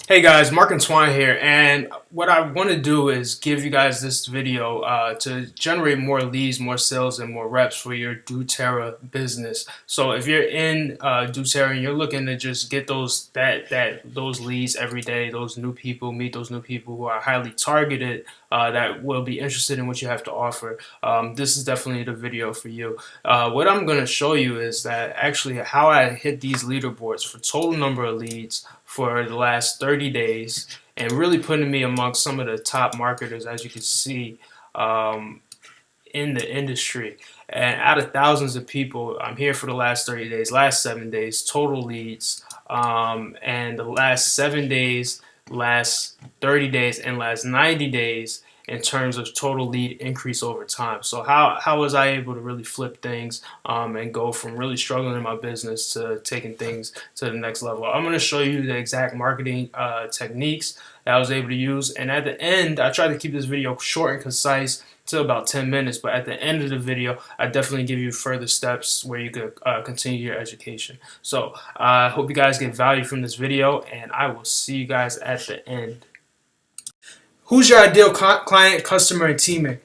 Hey guys, Mark and Twine here, and what I want to do is give you guys this video to generate more leads, more sales, and more reps for your Doterra business. So if you're in Doterra and you're looking to just get those leads every day, those new people, meet those new people who are highly targeted, that will be interested in what you have to offer, this is definitely the video for you. What I'm going to show you is that actually how I hit these leaderboards for total number of leads for the last 30 days and really putting me amongst some of the top marketers, as you can see, in the industry. And out of thousands of people, I'm here for the last 30 days, last 7 days, total leads, and the last 7 days, last 30 days, and last 90 days in terms of total lead increase over time. So how was I able to really flip things and go from really struggling in my business to taking things to the next level? I'm going to show you the exact marketing techniques that I was able to use. And at the end, I tried to keep this video short and concise to about 10 minutes, but at the end of the video, I definitely give you further steps where you could continue your education. So I hope you guys get value from this video, and I will see you guys at the end. Who's your ideal client, customer, and teammate?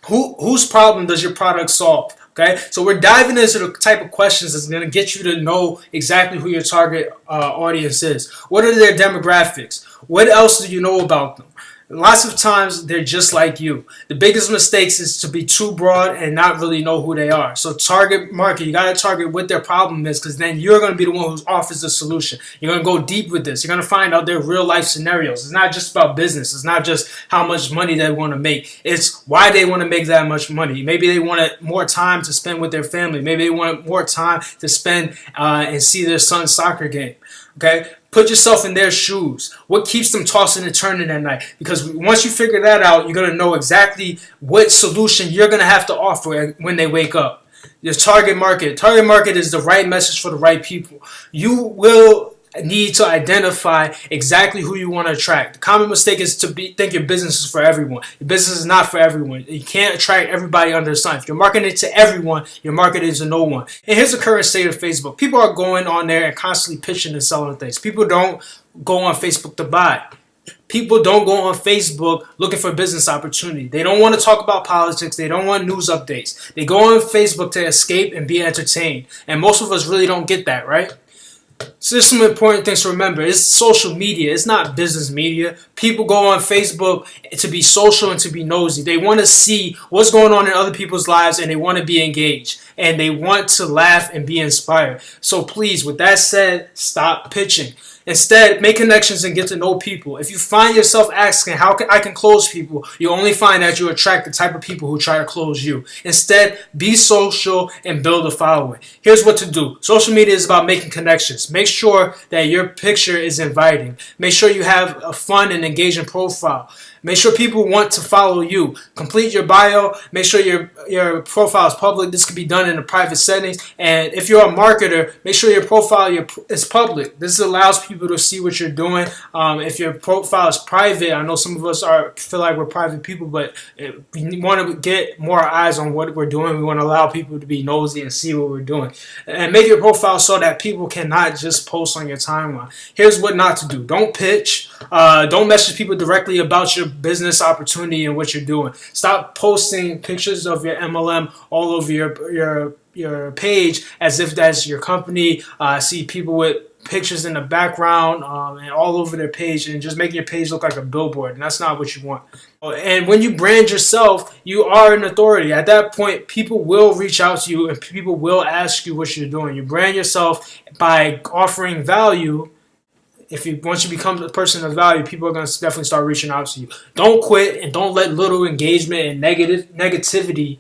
Whose problem does your product solve? Okay, so we're diving into the type of questions that's going to get you to know exactly who your target audience is. What are their demographics? What else do you know about them? Lots of times they're just like you. The biggest mistakes is to be too broad and not really know who they are. So target market, you got to target what their problem is, because then you're going to be the one who offers the solution. You're going to go deep with this. You're going to find out their real life scenarios. It's not just about business. It's not just how much money they want to make. It's why they want to make that much money. Maybe they want more time to spend with their family. Maybe they want more time to spend and see their son's soccer game. Okay? Put yourself in their shoes. What keeps them tossing and turning at night? Because once you figure that out, you're going to know exactly what solution you're going to have to offer when they wake up. Your target market. Target market is the right message for the right people. You will need to identify exactly who you want to attract. The common mistake is to think your business is for everyone. Your business is not for everyone. You can't attract everybody under the sun. If you're marketing to everyone, you're marketing to no one. And here's the current state of Facebook. People are going on there and constantly pitching and selling things. People don't go on Facebook to buy. People don't go on Facebook looking for business opportunity. They don't want to talk about politics. They don't want news updates. They go on Facebook to escape and be entertained. And most of us really don't get that, right? So there's some important things to remember. It's social media. It's not business media. People go on Facebook to be social and to be nosy. They want to see what's going on in other people's lives, and they want to be engaged. And they want to laugh and be inspired. So please, with that said, stop pitching. Instead, make connections and get to know people. If you find yourself asking, how can I close people, you only find that you attract the type of people who try to close you. Instead, be social and build a following. Here's what to do. Social media is about making connections. Make sure that your picture is inviting. Make sure you have a fun and engaging profile. Make sure people want to follow you. Complete your bio. Make sure your profile is public. This could be done in a private settings. And if you're a marketer, make sure your profile is public. This allows people to see what you're doing. If your profile is private, I know some of us feel like we're private people, but we want to get more eyes on what we're doing. We want to allow people to be nosy and see what we're doing. And make your profile so that people cannot just post on your timeline. Here's what not to do. Don't pitch. Don't message people directly about your business opportunity and what you're doing. Stop posting pictures of your MLM all over your page as if that's your company. See people with pictures in the background and all over their page, and just making your page look like a billboard, and that's not what you want. And when you brand yourself, you are an authority. At that point, people will reach out to you and people will ask you what you're doing. You brand yourself by offering value. Once you become a person of value, people are going to definitely start reaching out to you. Don't quit, and don't let little engagement and negativity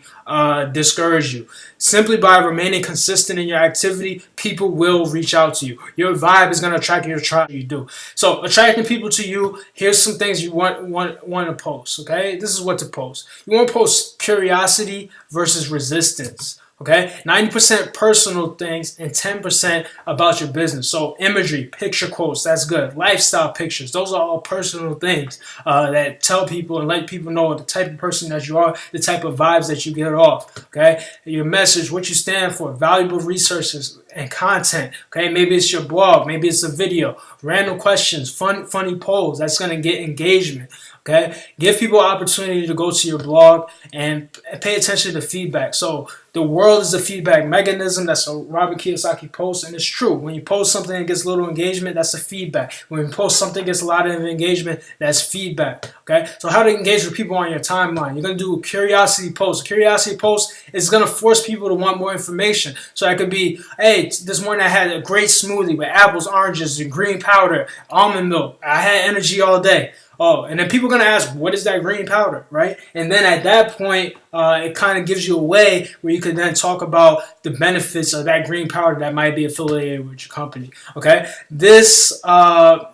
discourage you. Simply by remaining consistent in your activity, people will reach out to you. Your vibe is going to attract your tribe. You do. So attracting people to you, here's some things you want to post. Okay, this is what to post. You want to post curiosity versus resistance. Okay, 90% personal things and 10% about your business. So imagery, picture quotes, that's good. Lifestyle pictures, those are all personal things that tell people and let people know the type of person that you are, the type of vibes that you get off. Okay, your message, what you stand for, valuable resources, and content. Okay, maybe it's your blog, maybe it's a video, random questions, funny polls. That's going to get engagement. Okay, give people opportunity to go to your blog and pay attention to feedback. So the world is a feedback mechanism. That's a Robert Kiyosaki post, and it's true. When you post something that gets little engagement, that's a feedback. When you post something that gets a lot of engagement, that's feedback. Okay, so how to engage with people on your timeline? You're gonna do a curiosity post. A curiosity post is gonna force people to want more information. So that could be, hey, this morning I had a great smoothie with apples, oranges, and green powder, almond milk. I had energy all day. Oh, and then people are going to ask, what is that green powder, right? And then at that point, it kind of gives you a way where you can then talk about the benefits of that green powder that might be affiliated with your company, okay? This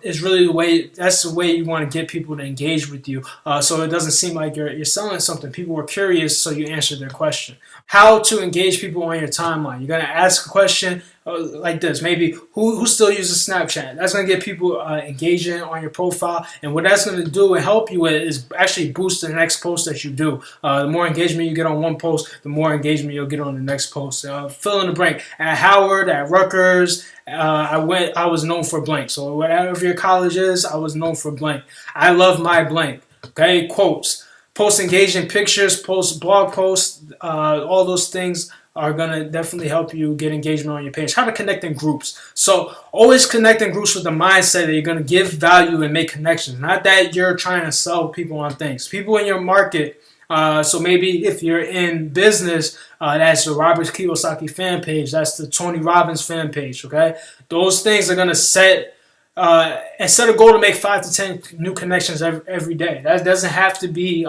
is really the way, that's the way you want to get people to engage with you, so it doesn't seem like you're selling something. People are curious, so you answer their question. How to engage people on your timeline. You're going to ask a question like this, maybe who still uses Snapchat? That's going to get people engaging on your profile, and what that's going to do and help you with is actually boost the next post that you do. The more engagement you get on one post, the more engagement you'll get on the next post. Fill in the blank. At Howard, at Rutgers, I was known for blank. So whatever your college is, I was known for blank. I love my blank. Okay, quotes. Post engaging pictures, post blog posts, all those things are going to definitely help you get engagement on your page. How to connect in groups. So always connect in groups with the mindset that you're going to give value and make connections. Not that you're trying to sell people on things. People in your market. So maybe if you're in business, that's the Robert Kiyosaki fan page. That's the Tony Robbins fan page. Okay, those things are going to set and set a goal to make 5 to 10 new connections every day. That doesn't have to be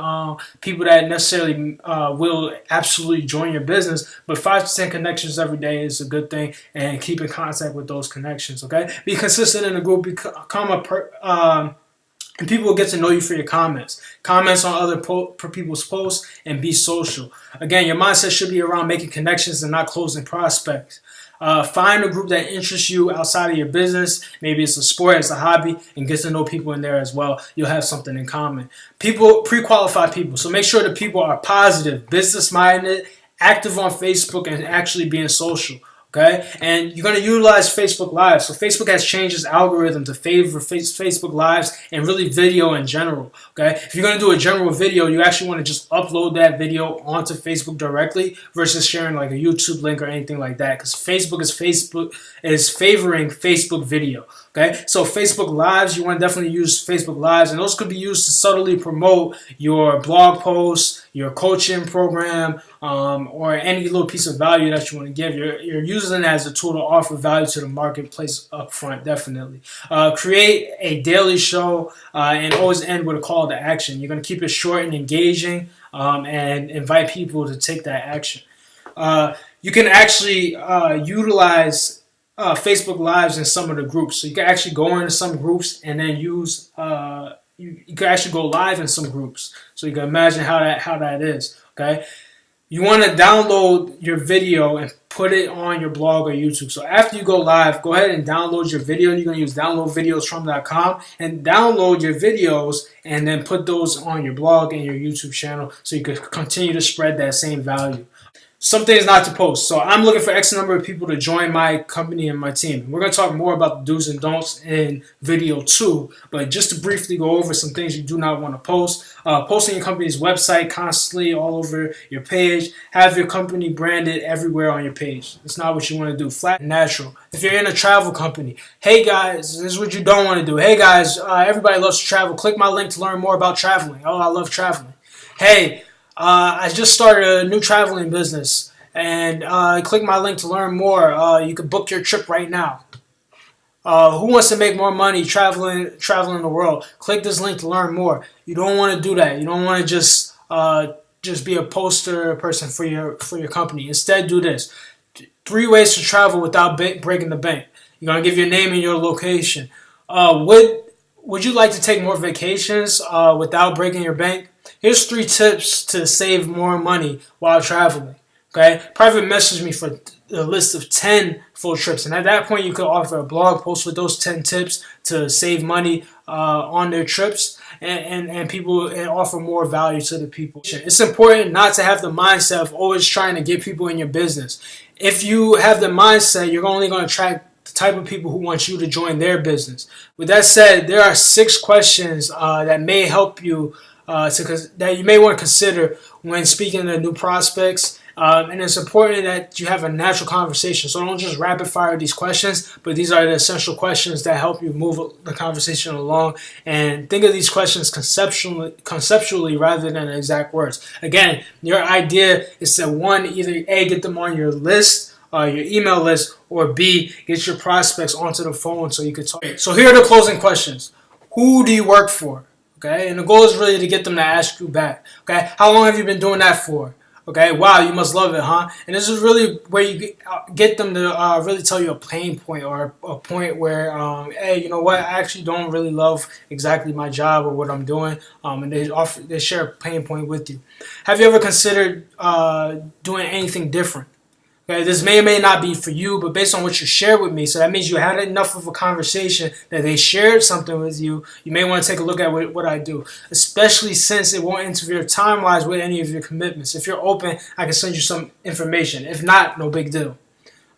people that necessarily will absolutely join your business, but 5 to 10 connections every day is a good thing, and keep in contact with those connections. Okay, be consistent in the group, and people will get to know you for your comments. Comments on other people's posts, and be social. Again, your mindset should be around making connections and not closing prospects. Find a group that interests you outside of your business. Maybe it's a sport, it's a hobby, and get to know people in there as well. You'll have something in common. Pre-qualify people. So make sure that people are positive, business-minded, active on Facebook, and actually being social. Okay, and you're going to utilize Facebook Live. So Facebook has changed its algorithm to favor Facebook Lives and really video in general. Okay, if you're going to do a general video, you actually want to just upload that video onto Facebook directly versus sharing like a YouTube link or anything like that, because Facebook is favoring Facebook video. Okay, so Facebook Lives, you want to definitely use Facebook Lives, and those could be used to subtly promote your blog posts, your coaching program, or any little piece of value that you want to give. You're using it as a tool to offer value to the marketplace up front, definitely. Create a daily show and always end with a call to action. You're going to keep it short and engaging, and invite people to take that action. You can actually utilize Facebook Lives in some of the groups. So you can actually go into some groups and then use you can actually go live in some groups. So you can imagine how that is. Okay, you want to download your video and put it on your blog or YouTube. So after you go live, go ahead and download your video. You're going to use downloadvideosfrom.com and download your videos, and then put those on your blog and your YouTube channel so you can continue to spread that same value. Some things not to post. So I'm looking for X number of people to join my company and my team. We're going to talk more about the do's and don'ts in video 2, but just to briefly go over some things you do not want to post. Posting your company's website constantly all over your page. Have your company branded everywhere on your page. It's not what you want to do. Flat and natural. If you're in a travel company, hey guys, this is what you don't want to do. Hey guys, everybody loves to travel. Click my link to learn more about traveling. Oh, I love traveling. Hey, I just started a new traveling business, and click my link to learn more. You can book your trip right now. Who wants to make more money traveling the world? Click this link to learn more. You don't want to do that. You don't want to just be a poster person for your company. Instead, do this. 3 ways to travel without breaking the bank. You're gonna give your name and your location. Would you like to take more vacations without breaking your bank? Here's 3 tips to save more money while traveling. Okay, private message me for a list of 10 full trips, and at that point you could offer a blog post with those 10 tips to save money on their trips, and people, and offer more value to the people. It's important not to have the mindset of always trying to get people in your business. If you have the mindset, you're only going to attract the type of people who want you to join their business. With that said, there are 6 questions that may help you that you may want to consider when speaking to new prospects. And it's important that you have a natural conversation. So don't just rapid fire these questions, but these are the essential questions that help you move the conversation along. And think of these questions conceptually rather than exact words. Again, your idea is to, one, either A, get them on your list, your email list, or B, get your prospects onto the phone so you can talk. So here are the closing questions. Who do you work for? Okay, and the goal is really to get them to ask you back. Okay, how long have you been doing that for? Okay, wow, you must love it, huh? And this is really where you get them to really tell you a pain point, or a point where, hey, you know what, I actually don't really love exactly my job or what I'm doing, and they share a pain point with you. Have you ever considered doing anything different? Okay, this may or may not be for you, but based on what you shared with me, so that means you had enough of a conversation that they shared something with you. You may want to take a look at what I do, especially since it won't interfere time-wise with any of your commitments. If you're open, I can send you some information. If not, no big deal.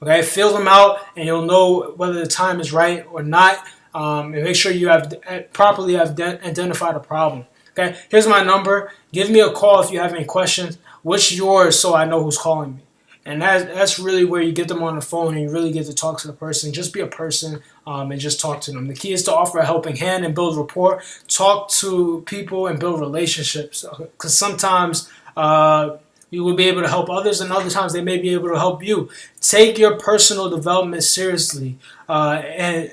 Okay, fill them out, and you'll know whether the time is right or not. And make sure you have properly identified a problem. Okay, here's my number. Give me a call if you have any questions. What's yours so I know who's calling me? And that's really where you get them on the phone and you really get to talk to the person. Just be a person and just talk to them. The key is to offer a helping hand and build rapport. Talk to people and build relationships. Because sometimes you will be able to help others, and other times they may be able to help you. Take your personal development seriously. And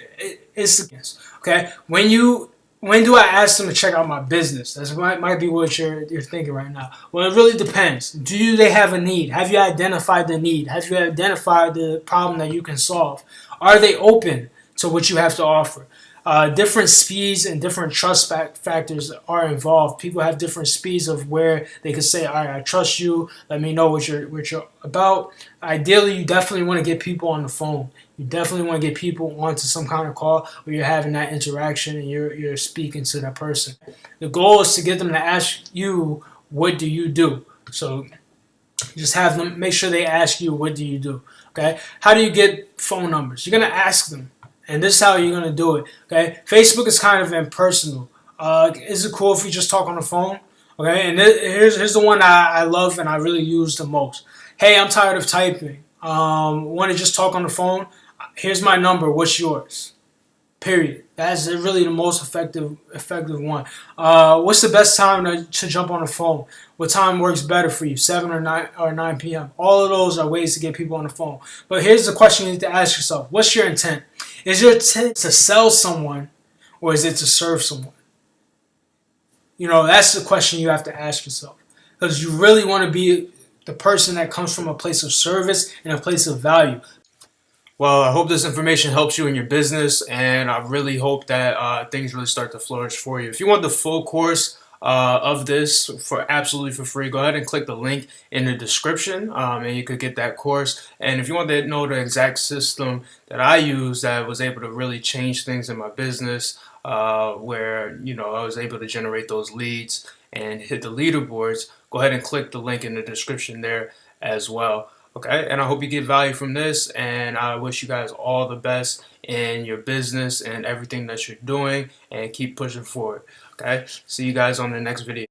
it's okay. When do I ask them to check out my business? That might be what you're thinking right now. Well, it really depends. Do they have a need? Have you identified the need? Have you identified the problem that you can solve? Are they open to what you have to offer? Different speeds and different trust factors are involved. People have different speeds of where they can say, all right, I trust you. Let me know what you're about. Ideally, you definitely want to get people on the phone. You definitely want to get people onto some kind of call where you're having that interaction and you're speaking to that person. The goal is to get them to ask you, what do you do? So just have them make sure they ask you, what do you do? Okay? How do you get phone numbers? You're going to ask them. And this is how you're going to do it. Okay? Facebook is kind of impersonal. Is it cool if we just talk on the phone? Okay? And here's the one I love and I really use the most. Hey, I'm tired of typing. Want to just talk on the phone? Here's my number. What's yours? Period. That's really the most effective one. What's the best time to jump on the phone? What time works better for you? 7 or 9 p.m. All of those are ways to get people on the phone. But here's the question you need to ask yourself. What's your intent? Is your intent to sell someone, or is it to serve someone? You know, that's the question you have to ask yourself. Because you really want to be the person that comes from a place of service and a place of value. Well, I hope this information helps you in your business, and I really hope that things really start to flourish for you. If you want the full course of this absolutely for free, go ahead and click the link in the description, and you could get that course. And if you want to know the exact system that I use that was able to really change things in my business, where I was able to generate those leads and hit the leaderboards, go ahead and click the link in the description there as well. Okay, and I hope you get value from this, and I wish you guys all the best in your business and everything that you're doing, and keep pushing forward. Okay, see you guys on the next video.